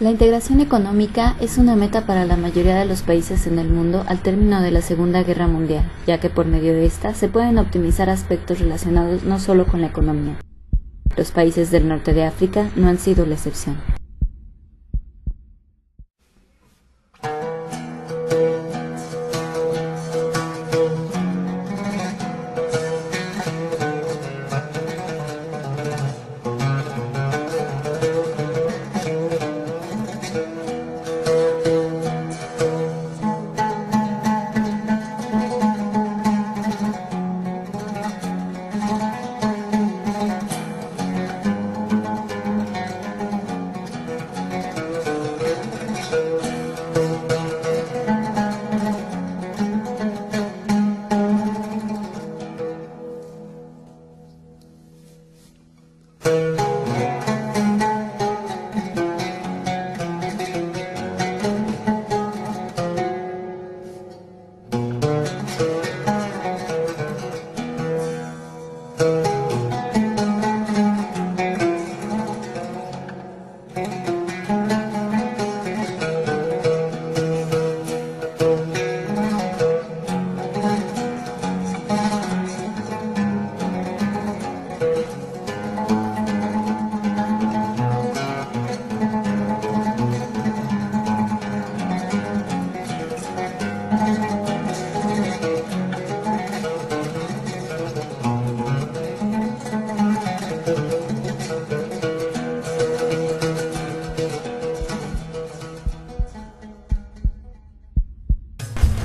La integración económica es una meta para la mayoría de los países en el mundo al término de la Segunda Guerra Mundial, ya que por medio de esta se pueden optimizar aspectos relacionados no solo con la economía. Los países del norte de África no han sido la excepción.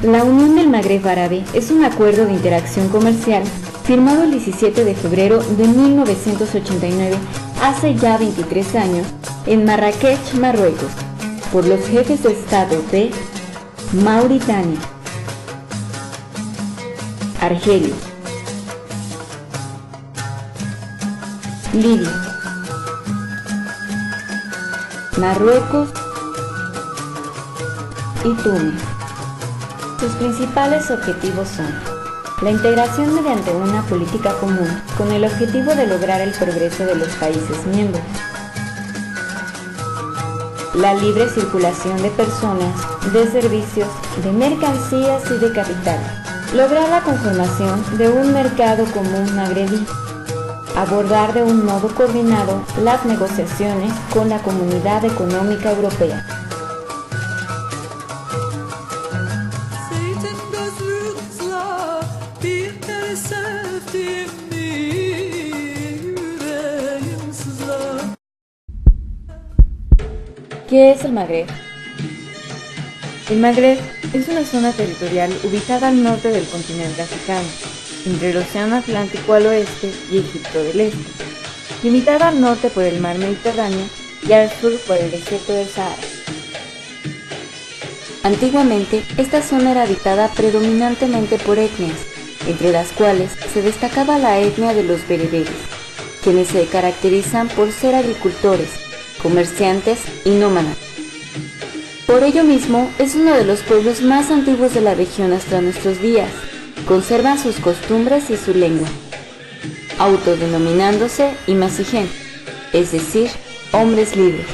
La Unión del Magreb Árabe es un acuerdo de interacción comercial firmado el 17 de febrero de 1989, hace ya 23 años, en Marrakech, Marruecos, por los jefes de Estado de Mauritania, Argelia, Libia, Marruecos y Túnez. Sus principales objetivos son la integración mediante una política común con el objetivo de lograr el progreso de los países miembros, la libre circulación de personas, de servicios, de mercancías y de capital, lograr la conformación de un mercado común magrebí, abordar de un modo coordinado las negociaciones con la Comunidad Económica Europea. ¿Qué es el Magreb? El Magreb es una zona territorial ubicada al norte del continente africano, entre el Océano Atlántico al oeste y Egipto del este, limitada al norte por el mar Mediterráneo y al sur por el desierto del Sahara. Antiguamente, esta zona era habitada predominantemente por etnias, entre las cuales se destacaba la etnia de los bereberes, quienes se caracterizan por ser agricultores, comerciantes y nómadas. Por ello mismo, es uno de los pueblos más antiguos de la región hasta nuestros días. Conservan sus costumbres y su lengua, autodenominándose Imasigen, es decir, hombres libres.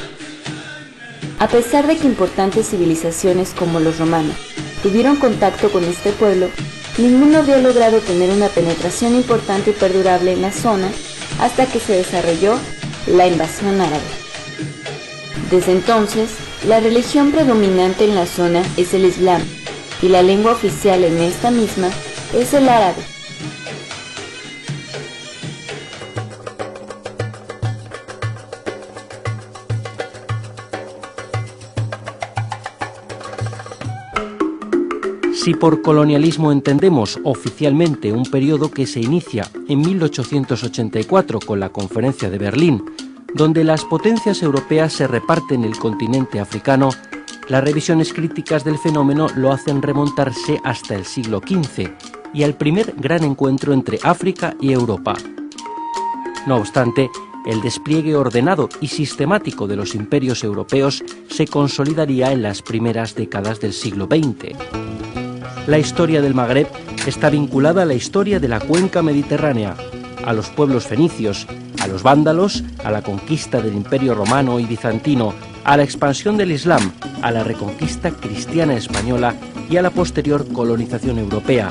A pesar de que importantes civilizaciones como los romanos tuvieron contacto con este pueblo, ninguno había logrado tener una penetración importante y perdurable en la zona hasta que se desarrolló la invasión árabe. Desde entonces, la religión predominante en la zona es el Islam, y la lengua oficial en esta misma es el árabe. Si por colonialismo entendemos oficialmente un periodo que se inicia en 1884 con la Conferencia de Berlín, donde las potencias europeas se reparten el continente africano, las revisiones críticas del fenómeno lo hacen remontarse hasta el siglo XV y al primer gran encuentro entre África y Europa. No obstante, el despliegue ordenado y sistemático de los imperios europeos se consolidaría en las primeras décadas del siglo XX. La historia del Magreb está vinculada a la historia de la cuenca mediterránea, a los pueblos fenicios, a los vándalos, a la conquista del Imperio Romano y Bizantino, a la expansión del Islam, a la reconquista cristiana española y a la posterior colonización europea.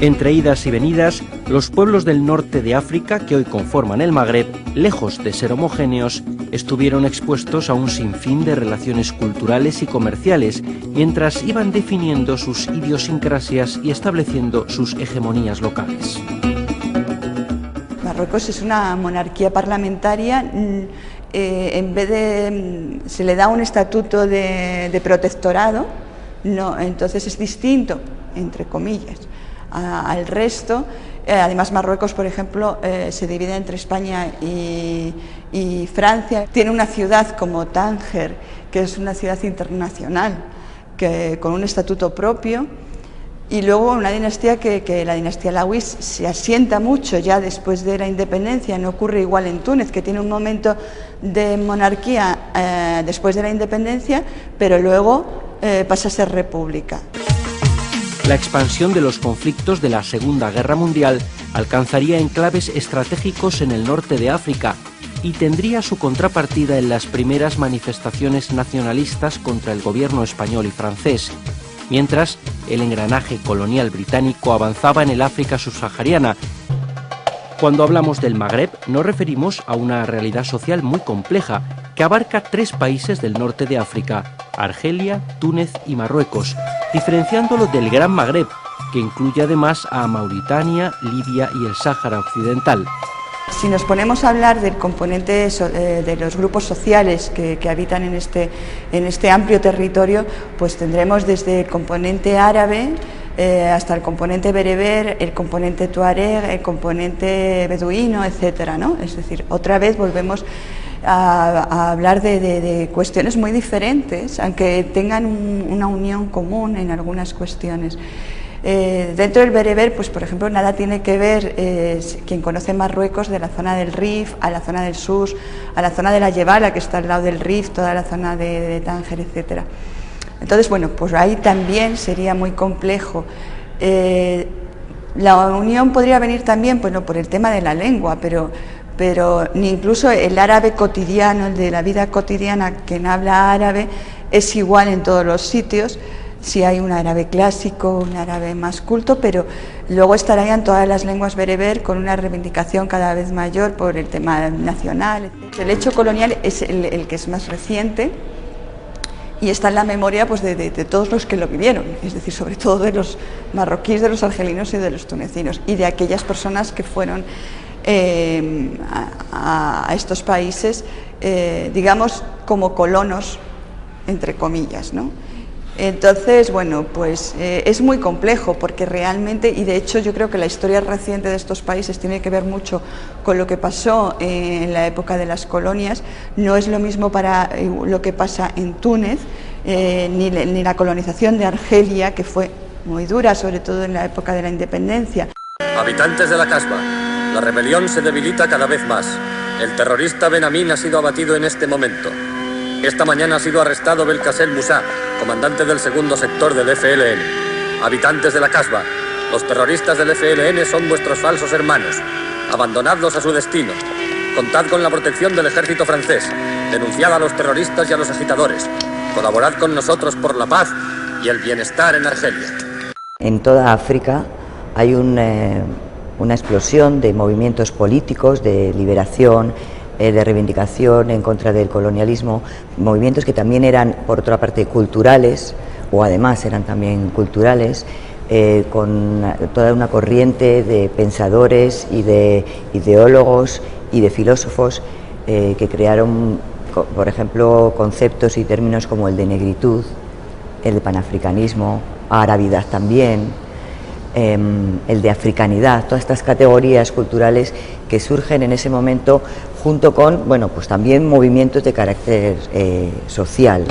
Entre idas y venidas, los pueblos del norte de África, que hoy conforman el Magreb, lejos de ser homogéneos, estuvieron expuestos a un sinfín de relaciones culturales y comerciales, mientras iban definiendo sus idiosincrasias y estableciendo sus hegemonías locales. Marruecos es una monarquía parlamentaria. En vez de se le da un estatuto de protectorado, no, entonces es distinto, entre comillas, al resto. Además, Marruecos, por ejemplo, se divide entre España y Francia. Tiene una ciudad como Tánger, que es una ciudad internacional, con un estatuto propio. Y luego una dinastía que la dinastía Alauís se asienta mucho ya después de la independencia. No ocurre igual en Túnez, que tiene un momento de monarquía después de la independencia, pero luego pasa a ser república. La expansión de los conflictos de la Segunda Guerra Mundial alcanzaría enclaves estratégicos en el norte de África y tendría su contrapartida en las primeras manifestaciones nacionalistas contra el gobierno español y francés, mientras el engranaje colonial británico avanzaba en el África subsahariana. Cuando hablamos del Magreb, nos referimos a una realidad social muy compleja que abarca 3 países del norte de África: Argelia, Túnez y Marruecos, diferenciándolo del Gran Magreb, que incluye además a Mauritania, Libia y el Sáhara Occidental. Si nos ponemos a hablar del componente de los grupos sociales que habitan en este amplio territorio, pues tendremos desde el componente árabe hasta el componente bereber, el componente tuareg, el componente beduino, etcétera, ¿no? Es decir, otra vez volvemos a hablar de cuestiones muy diferentes, aunque tengan una unión común en algunas cuestiones. Dentro del bereber, pues por ejemplo, nada tiene que ver quien conoce Marruecos de la zona del Rif a la zona del Sus, a la zona de la Yebala, que está al lado del Rif, toda la zona de Tánger, etcétera. Entonces, bueno, pues ahí también sería muy complejo. La unión podría venir también, pues no por el tema de la lengua, pero ni incluso el árabe cotidiano, el de la vida cotidiana, quien habla árabe, es igual en todos los sitios. Sí hay un árabe clásico, un árabe más culto, pero luego estarían todas las lenguas bereber con una reivindicación cada vez mayor por el tema nacional. El hecho colonial es el que es más reciente y está en la memoria, pues, de todos los que lo vivieron, es decir, sobre todo de los marroquíes, de los argelinos y de los tunecinos, y de aquellas personas que fueron a estos países, digamos, como colonos, entre comillas, ¿no? Entonces, bueno, pues es muy complejo porque realmente, y de hecho yo creo que la historia reciente de estos países tiene que ver mucho con lo que pasó en la época de las colonias. No es lo mismo para lo que pasa en Túnez, ni la colonización de Argelia, que fue muy dura, sobre todo en la época de la independencia. Habitantes de la Casbah, la rebelión se debilita cada vez más. El terrorista Ben Amin ha sido abatido en este momento. Esta mañana ha sido arrestado Belkacel Moussa, comandante del segundo sector del FLN. Habitantes de la Casbah, los terroristas del FLN son vuestros falsos hermanos. Abandonadlos a su destino. Contad con la protección del ejército francés. Denunciad a los terroristas y a los agitadores. Colaborad con nosotros por la paz y el bienestar en Argelia. En toda África hay una explosión de movimientos políticos, de liberación, de reivindicación en contra del colonialismo, movimientos que también eran, por otra parte, culturales, o además eran también culturales, con toda una corriente de pensadores y de ideólogos y de filósofos que crearon, por ejemplo, conceptos y términos como el de negritud, el de panafricanismo, arabidad también, el de africanidad, todas estas categorías culturales que surgen en ese momento junto con, bueno, pues también movimientos de carácter social.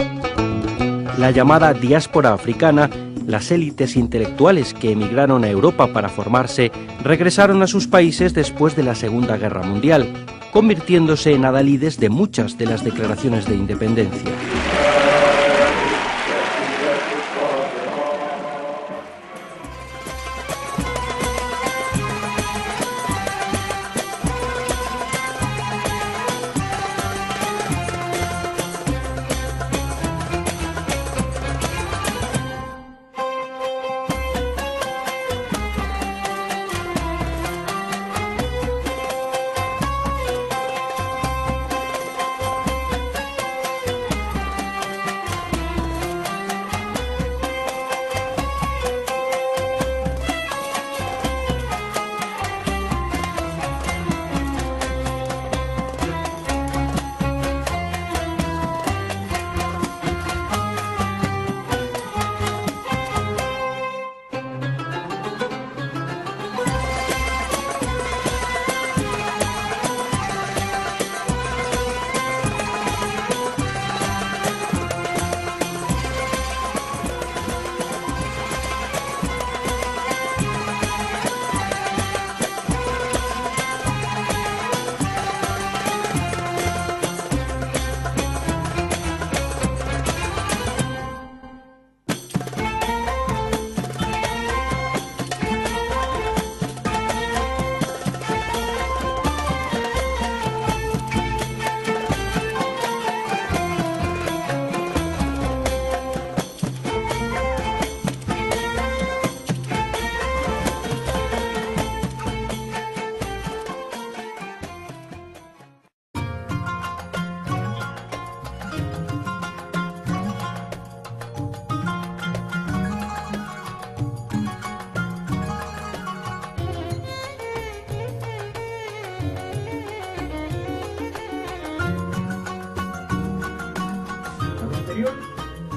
La llamada diáspora africana, las élites intelectuales que emigraron a Europa para formarse, regresaron a sus países después de la Segunda Guerra Mundial, convirtiéndose en adalides de muchas de las declaraciones de independencia.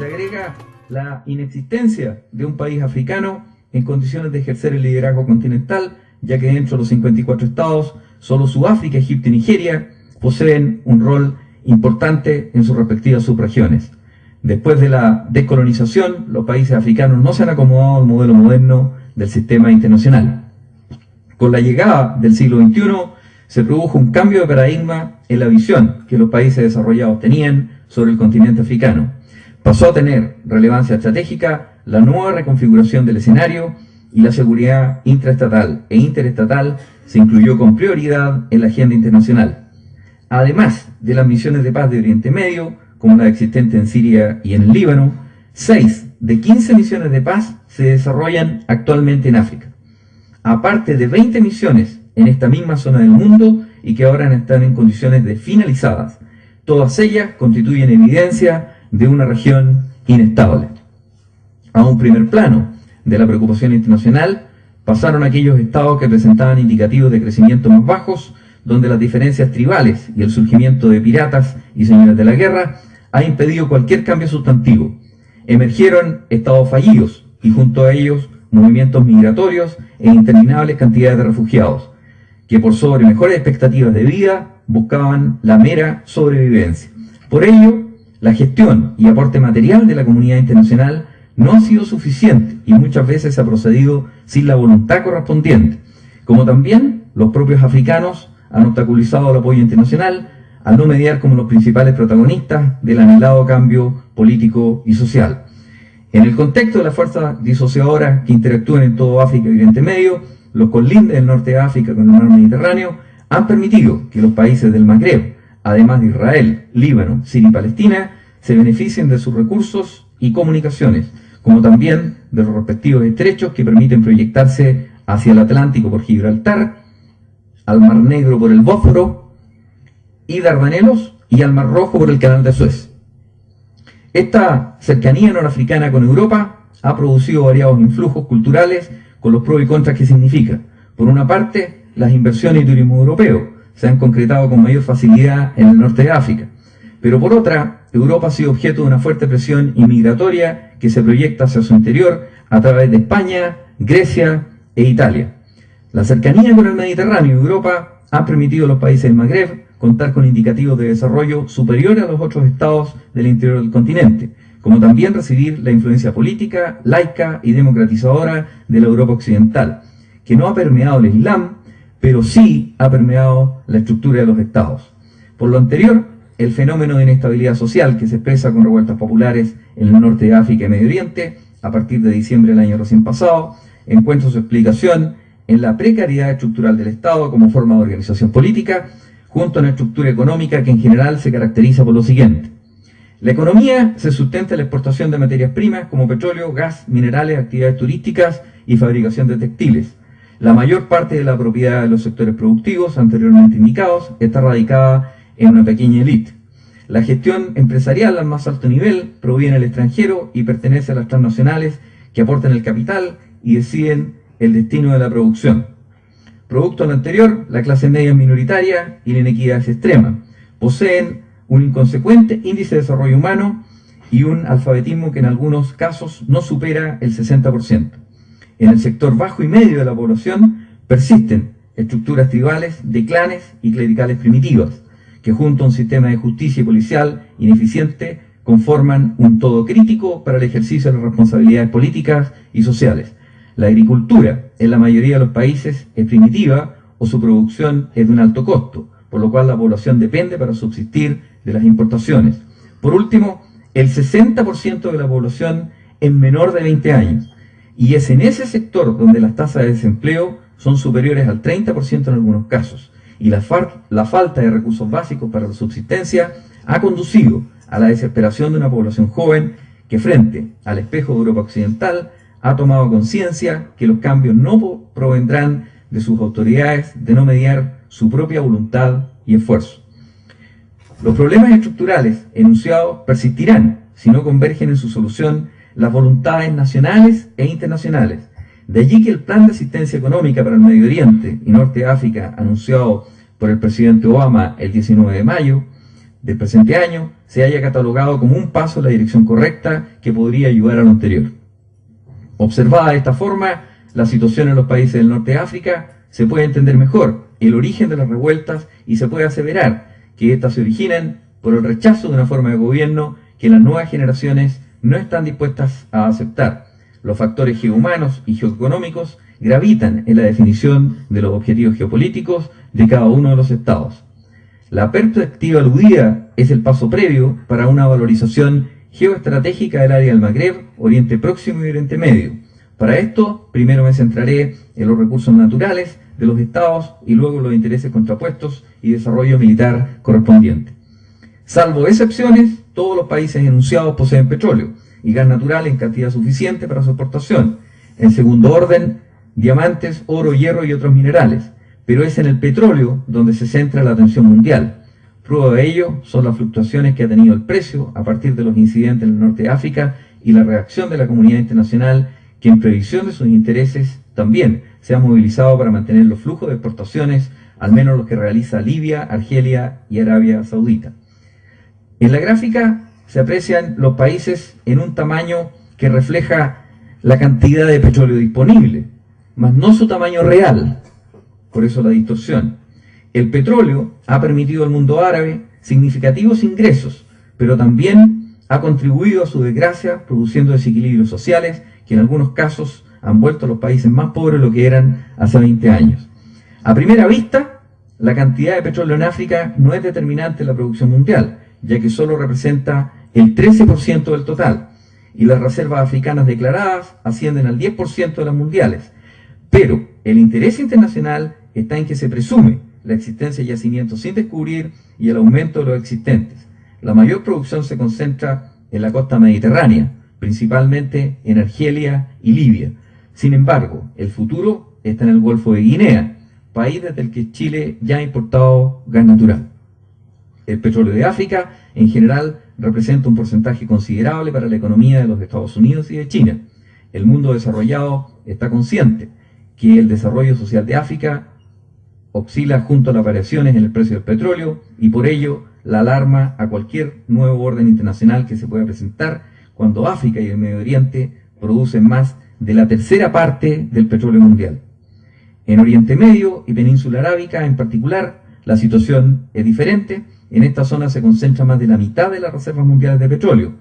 se agrega la inexistencia de un país africano en condiciones de ejercer el liderazgo continental, ya que dentro de los 54 estados, solo Sudáfrica, Egipto y Nigeria poseen un rol importante en sus respectivas subregiones. Después de la descolonización, los países africanos no se han acomodado al modelo moderno del sistema internacional. Con la llegada del siglo XXI, se produjo un cambio de paradigma en la visión que los países desarrollados tenían sobre el continente africano. Pasó a tener relevancia estratégica la nueva reconfiguración del escenario y la seguridad intraestatal e interestatal se incluyó con prioridad en la agenda internacional. Además de las misiones de paz de Oriente Medio, como la existente en Siria y en el Líbano, 6 de 15 misiones de paz se desarrollan actualmente en África, aparte de 20 misiones en esta misma zona del mundo y que ahora están en condiciones de finalizadas. Todas ellas constituyen evidencia de una región inestable. A un primer plano de la preocupación internacional pasaron aquellos estados que presentaban indicativos de crecimiento más bajos, donde las diferencias tribales y el surgimiento de piratas y señores de la guerra ha impedido cualquier cambio sustantivo. Emergieron estados fallidos y junto a ellos movimientos migratorios e interminables cantidades de refugiados, que por sobre mejores expectativas de vida buscaban la mera sobrevivencia. Por ello, la gestión y aporte material de la comunidad internacional no ha sido suficiente y muchas veces se ha procedido sin la voluntad correspondiente, como también los propios africanos han obstaculizado el apoyo internacional al no mediar como los principales protagonistas del anhelado cambio político y social. En el contexto de las fuerzas disociadoras que interactúan en todo África y Oriente Medio, los colindes del norte de África con el mar Mediterráneo han permitido que los países del Magreb, además de Israel, Líbano, Siria y Palestina, se beneficien de sus recursos y comunicaciones, como también de los respectivos estrechos que permiten proyectarse hacia el Atlántico por Gibraltar, al Mar Negro por el Bósforo y Dardanelos y al Mar Rojo por el Canal de Suez. Esta cercanía norafricana con Europa ha producido variados influjos culturales con los pros y contras que significa. Por una parte, las inversiones y turismo europeo se han concretado con mayor facilidad en el norte de África, pero por otra, Europa ha sido objeto de una fuerte presión inmigratoria que se proyecta hacia su interior a través de España, Grecia e Italia. La cercanía con el Mediterráneo y Europa ha permitido a los países del Magreb contar con indicativos de desarrollo superiores a los otros estados del interior del continente, como también recibir la influencia política, laica y democratizadora de la Europa occidental, que no ha permeado el Islam, pero sí ha permeado la estructura de los estados. Por lo anterior, el fenómeno de inestabilidad social que se expresa con revueltas populares en el norte de África y Medio Oriente, a partir de diciembre del año recién pasado, encuentra su explicación en la precariedad estructural del Estado como forma de organización política, junto a una estructura económica que en general se caracteriza por lo siguiente. La economía se sustenta en la exportación de materias primas como petróleo, gas, minerales, actividades turísticas y fabricación de textiles. La mayor parte de la propiedad de los sectores productivos anteriormente indicados está radicada en una pequeña élite. La gestión empresarial al más alto nivel proviene del extranjero y pertenece a las transnacionales que aportan el capital y deciden el destino de la producción. Producto de lo anterior, la clase media es minoritaria y la inequidad es extrema. Poseen un inconsecuente índice de desarrollo humano y un alfabetismo que en algunos casos no supera el 60%. En el sector bajo y medio de la población persisten estructuras tribales de clanes y clericales primitivas, que junto a un sistema de justicia y policial ineficiente conforman un todo crítico para el ejercicio de las responsabilidades políticas y sociales. La agricultura en la mayoría de los países es primitiva o su producción es de un alto costo, por lo cual la población depende para subsistir de las importaciones. Por último, el 60% de la población es menor de 20 años y es en ese sector donde las tasas de desempleo son superiores al 30% en algunos casos y la falta de recursos básicos para la subsistencia ha conducido a la desesperación de una población joven que frente al espejo de Europa occidental ha tomado conciencia que los cambios no provendrán de sus autoridades de no mediar su propia voluntad y esfuerzo. Los problemas estructurales enunciados persistirán si no convergen en su solución las voluntades nacionales e internacionales. De allí que el plan de asistencia económica para el Medio Oriente y Norte de África, anunciado por el presidente Obama el 19 de mayo del presente año, se haya catalogado como un paso en la dirección correcta que podría ayudar a lo anterior. Observada de esta forma, la situación en los países del norte de África, se puede entender mejor el origen de las revueltas y se puede aseverar que éstas se originan por el rechazo de una forma de gobierno que las nuevas generaciones no están dispuestas a aceptar. Los factores geohumanos y geoeconómicos gravitan en la definición de los objetivos geopolíticos de cada uno de los estados. La perspectiva aludida es el paso previo para una valorización geoestratégica del área del Magreb, Oriente Próximo y Oriente Medio. Para esto, primero me centraré en los recursos naturales de los estados y luego los intereses contrapuestos y desarrollo militar correspondiente. Salvo excepciones, todos los países enunciados poseen petróleo y gas natural en cantidad suficiente para su exportación. En segundo orden, diamantes, oro, hierro y otros minerales, pero es en el petróleo donde se centra la atención mundial. Prueba de ello son las fluctuaciones que ha tenido el precio a partir de los incidentes en el norte de África y la reacción de la comunidad internacional que en previsión de sus intereses también se ha movilizado para mantener los flujos de exportaciones, al menos los que realiza Libia, Argelia y Arabia Saudita. En la gráfica se aprecian los países en un tamaño que refleja la cantidad de petróleo disponible, mas no su tamaño real, por eso la distorsión. El petróleo ha permitido al mundo árabe significativos ingresos, pero también ha contribuido a su desgracia, produciendo desequilibrios sociales que en algunos casos han vuelto a los países más pobres lo que eran hace 20 años. A primera vista, la cantidad de petróleo en África no es determinante en la producción mundial, ya que solo representa el 13% del total, y las reservas africanas declaradas ascienden al 10% de las mundiales. Pero el interés internacional está en que se presume la existencia de yacimientos sin descubrir y el aumento de los existentes. La mayor producción se concentra en la costa mediterránea, principalmente en Argelia y Libia. Sin embargo, el futuro está en el Golfo de Guinea, país desde el que Chile ya ha importado gas natural. El petróleo de África, en general, representa un porcentaje considerable para la economía de los Estados Unidos y de China. El mundo desarrollado está consciente que el desarrollo social de África oscila junto a las variaciones en el precio del petróleo y por ello la alarma a cualquier nuevo orden internacional que se pueda presentar cuando África y el Medio Oriente producen más de la tercera parte del petróleo mundial. En Oriente Medio y Península Arábica en particular, la situación es diferente. En esta zona se concentra más de la mitad de las reservas mundiales de petróleo.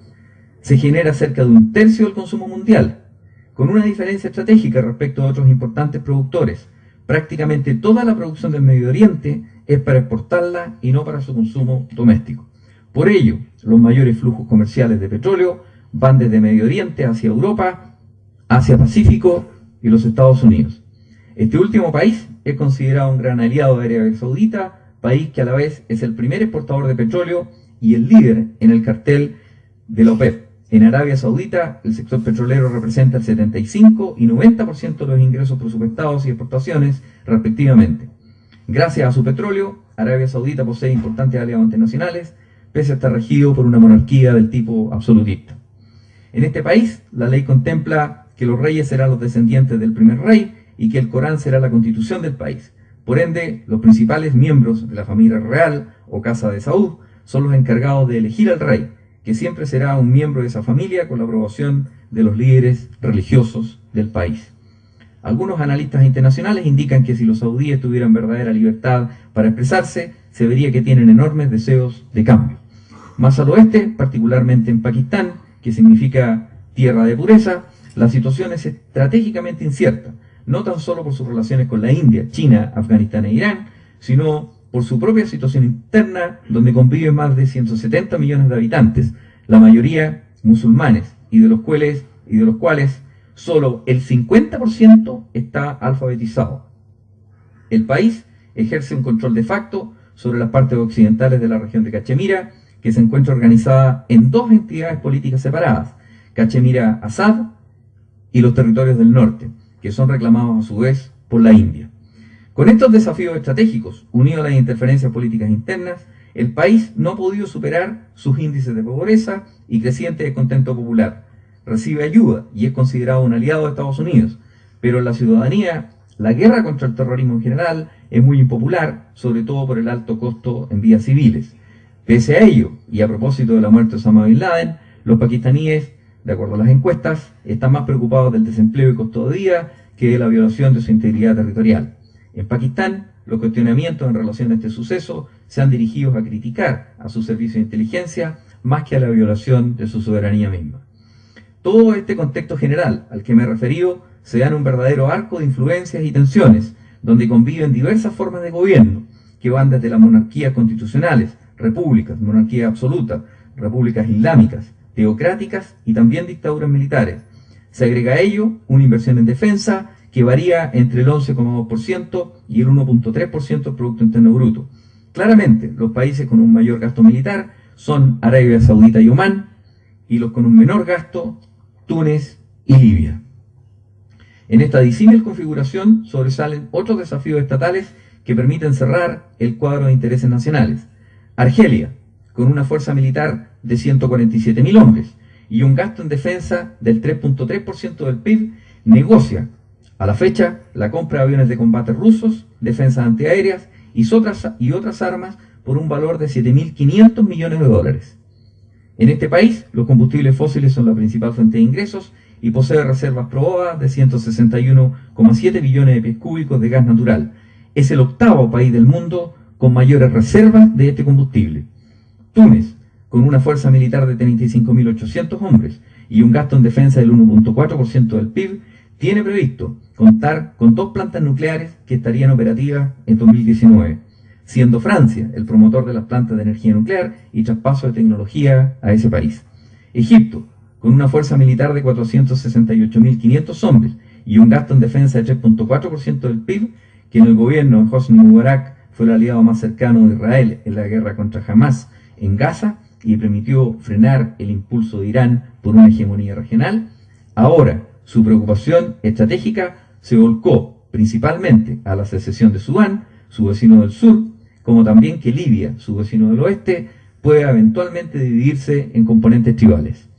Se genera cerca de un tercio del consumo mundial, con una diferencia estratégica respecto a otros importantes productores. Prácticamente toda la producción del Medio Oriente es para exportarla y no para su consumo doméstico. Por ello, los mayores flujos comerciales de petróleo van desde Medio Oriente hacia Europa, Asia Pacífico y los Estados Unidos. Este último país es considerado un gran aliado de Arabia Saudita, país que a la vez es el primer exportador de petróleo y el líder en el cartel de la OPEP. En Arabia Saudita, el sector petrolero representa el 75 y 90% de los ingresos presupuestados y exportaciones, respectivamente. Gracias a su petróleo, Arabia Saudita posee importantes aliados internacionales, pese a estar regido por una monarquía del tipo absolutista. En este país, la ley contempla que los reyes serán los descendientes del primer rey y que el Corán será la constitución del país. Por ende, los principales miembros de la familia real o Casa de Saúd son los encargados de elegir al rey, que siempre será un miembro de esa familia con la aprobación de los líderes religiosos del país. Algunos analistas internacionales indican que si los saudíes tuvieran verdadera libertad para expresarse, se vería que tienen enormes deseos de cambio. Más al oeste, particularmente en Pakistán, que significa tierra de pureza, la situación es estratégicamente incierta, no tan solo por sus relaciones con la India, China, Afganistán e Irán, sino por su propia situación interna, donde conviven más de 170 millones de habitantes, la mayoría musulmanes, y de los cuales solo el 50% está alfabetizado. El país ejerce un control de facto sobre las partes occidentales de la región de Cachemira, que se encuentra organizada en dos entidades políticas separadas, Cachemira Azad y los territorios del norte, que son reclamados a su vez por la India. Con estos desafíos estratégicos, unidos a las interferencias políticas internas, el país no ha podido superar sus índices de pobreza y creciente descontento popular. Recibe ayuda y es considerado un aliado de Estados Unidos, pero en la ciudadanía, la guerra contra el terrorismo en general es muy impopular, sobre todo por el alto costo en vías civiles. Pese a ello, y a propósito de la muerte de Osama Bin Laden, los pakistaníes, de acuerdo a las encuestas, están más preocupados del desempleo y costo de vida que de la violación de su integridad territorial. En Pakistán, los cuestionamientos en relación a este suceso se han dirigido a criticar a sus servicios de inteligencia más que a la violación de su soberanía misma. Todo este contexto general al que me he referido se da en un verdadero arco de influencias y tensiones, donde conviven diversas formas de gobierno, que van desde las monarquías constitucionales, repúblicas, monarquías absolutas, repúblicas islámicas, teocráticas y también dictaduras militares. Se agrega a ello una inversión en defensa que varía entre el 11,2% y el 1,3% del Producto Interno Bruto. Claramente, los países con un mayor gasto militar son Arabia Saudita y Omán, y los con un menor gasto, Túnez y Libia. En esta disímil configuración sobresalen otros desafíos estatales que permiten cerrar el cuadro de intereses nacionales. Argelia, con una fuerza militar de 147.000 hombres y un gasto en defensa del 3,3% del PIB, negocia a la fecha la compra de aviones de combate rusos, defensas antiaéreas y otras armas por un valor de 7.500 millones de dólares. En este país, los combustibles fósiles son la principal fuente de ingresos y posee reservas probadas de 161,7 billones de pies cúbicos de gas natural. Es el octavo país del mundo con mayores reservas de este combustible. Túnez, con una fuerza militar de 35.800 hombres y un gasto en defensa del 1,4% del PIB, tiene previsto contar con 2 plantas nucleares que estarían operativas en 2019, siendo Francia el promotor de las plantas de energía nuclear y traspaso de tecnología a ese país. Egipto, con una fuerza militar de 468.500 hombres y un gasto en defensa de 3,4% del PIB, que en el gobierno de Hosni Mubarak fue el aliado más cercano de Israel en la guerra contra Hamas en Gaza y permitió frenar el impulso de Irán por una hegemonía regional, ahora su preocupación estratégica se volcó principalmente a la secesión de Sudán, su vecino del sur, como también que Libia, su vecino del oeste, pueda eventualmente dividirse en componentes tribales.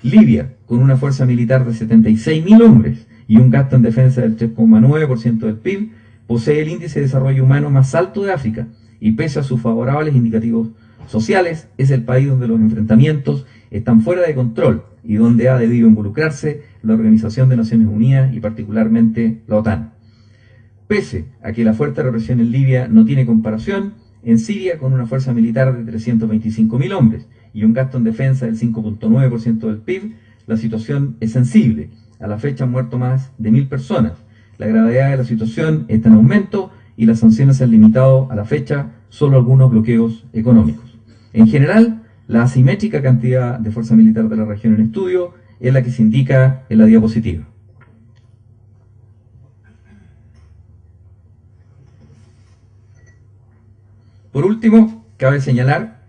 Libia, con una fuerza militar de 76.000 hombres y un gasto en defensa del 3,9% del PIB, posee el índice de desarrollo humano más alto de África y pese a sus favorables indicativos sociales, es el país donde los enfrentamientos están fuera de control y donde ha debido involucrarse la Organización de Naciones Unidas y particularmente la OTAN. Pese a que la fuerte represión en Libia no tiene comparación, en Siria, con una fuerza militar de 325.000 hombres y un gasto en defensa del 5,9% del PIB, la situación es sensible. A la fecha han muerto más de 1.000 personas. La gravedad de la situación está en aumento y las sanciones se han limitado a la fecha solo a algunos bloqueos económicos. En general, la asimétrica cantidad de fuerza militar de la región en estudio es la que se indica en la diapositiva. Por último, cabe señalar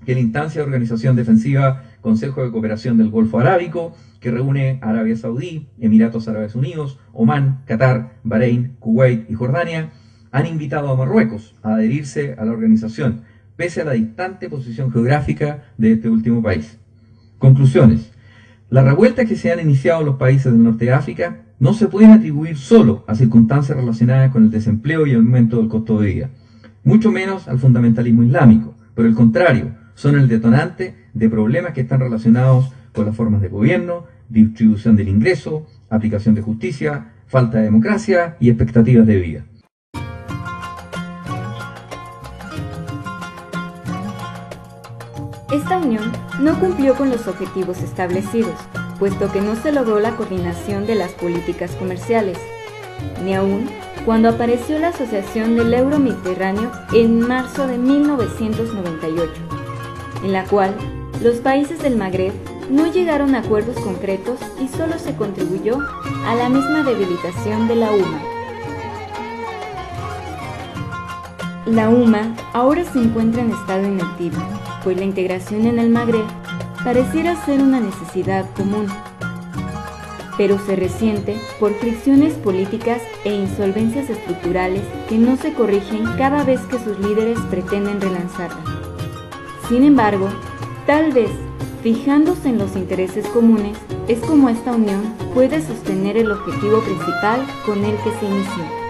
que la instancia de organización defensiva Consejo de Cooperación del Golfo Arábico, que reúne a Arabia Saudí, Emiratos Árabes Unidos, Omán, Qatar, Bahrein, Kuwait y Jordania, han invitado a Marruecos a adherirse a la organización, pese a la distante posición geográfica de este último país. Conclusiones. Las revueltas que se han iniciado en los países del norte de África no se pueden atribuir solo a circunstancias relacionadas con el desempleo y el aumento del costo de vida, mucho menos al fundamentalismo islámico. Por el contrario, son el detonante de problemas que están relacionados con las formas de gobierno, distribución del ingreso, aplicación de justicia, falta de democracia y expectativas de vida. Esta unión no cumplió con los objetivos establecidos, puesto que no se logró la coordinación de las políticas comerciales, ni aún cuando apareció la Asociación del Euro-Mediterráneo en marzo de 1998, en la cual los países del Magreb no llegaron a acuerdos concretos y solo se contribuyó a la misma debilitación de la UMA. La UMA ahora se encuentra en estado inactivo, pues la integración en el Magreb pareciera ser una necesidad común, pero se resiente por fricciones políticas e insolvencias estructurales que no se corrigen cada vez que sus líderes pretenden relanzarla. Sin embargo, tal vez, fijándose en los intereses comunes, es como esta unión puede sostener el objetivo principal con el que se inició.